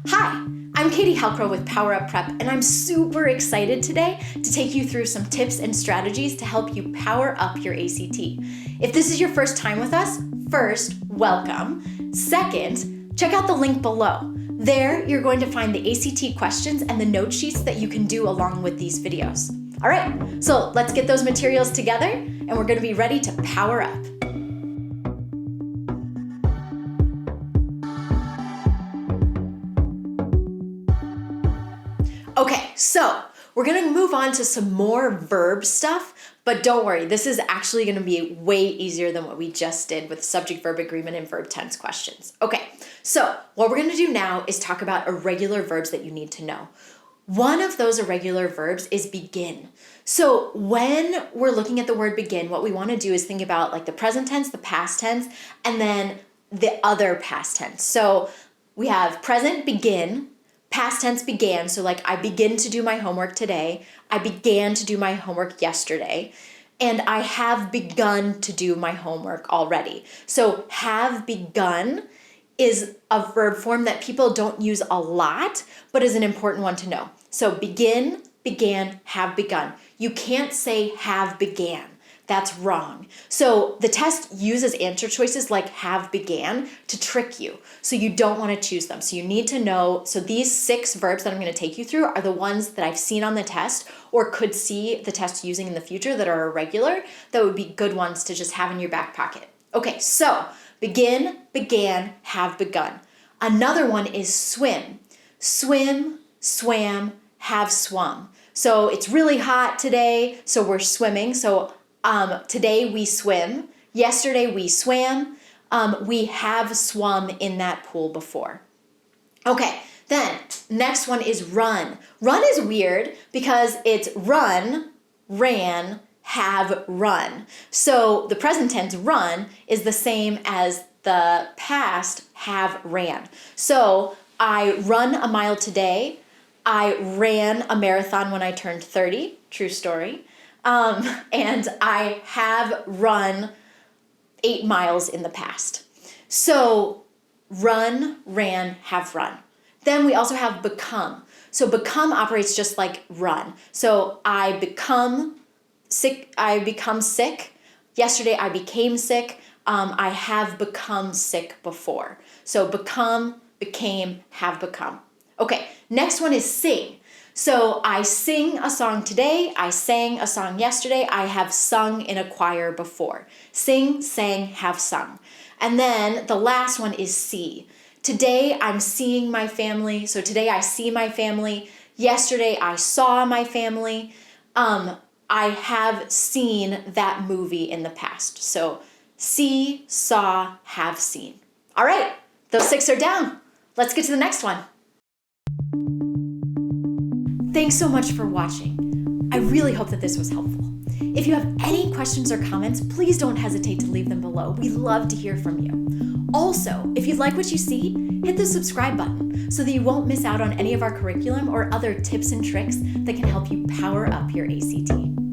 Hi, I'm Katie Halcrow with Power Up Prep, and I'm super excited today to take you through some tips and strategies to help you power up your ACT. If this is your first time with us, first, welcome. Second, check out the link below. There, you're going to find the ACT questions and the note sheets that you can do along with these videos. All right, so let's get those materials together, and we're going to be ready to power up. Okay, so we're gonna move on to some more verb stuff, but don't worry, this is actually gonna be way easier than what we just did with subject-verb agreement and verb tense questions. Okay, so what we're gonna do now is talk about irregular verbs that you need to know. One of those irregular verbs is begin. So when we're looking at the word begin, what we wanna do is think about like the present tense, the past tense, and then the other past tense. So we have present, begin, past tense began, so like I begin to do my homework today, I began to do my homework yesterday, and I have begun to do my homework already. So have begun is a verb form that people don't use a lot, but is an important one to know. So begin, began, have begun. You can't say have began. That's wrong. So the test uses answer choices like have began to trick you. So you don't want to choose them. So you need to know, so these 6 verbs that I'm going to take you through are the ones that I've seen on the test or could see the test using in the future that are irregular, that would be good ones to just have in your back pocket. Okay, so begin, began, have begun. Another one is swim. Swim, swam, have swum. So it's really hot today, so we're swimming. So today we swim, yesterday we swam, we have swum in that pool before. Okay, then next one is run. Run is weird because it's run, ran, have run. So the present tense run is the same as the past have ran. So I run a mile today, I ran a marathon when I turned 30, true story. And I have run 8 miles in the past. So run, ran, have run. Then we also have become. So become operates just like run. So I become sick. Yesterday I became sick. I have become sick before. So become, became, have become. Okay, next one is sing. So I sing a song today, I sang a song yesterday, I have sung in a choir before. Sing, sang, have sung. And then the last one is see. Today I'm seeing my family, so today I see my family. Yesterday I saw my family. I have seen that movie in the past. So see, saw, have seen. All right, those 6 are down. Let's get to the next one. Thanks so much for watching. I really hope that this was helpful. If you have any questions or comments, please don't hesitate to leave them below. We love to hear from you. Also, if you like what you see, hit the subscribe button so that you won't miss out on any of our curriculum or other tips and tricks that can help you power up your ACT.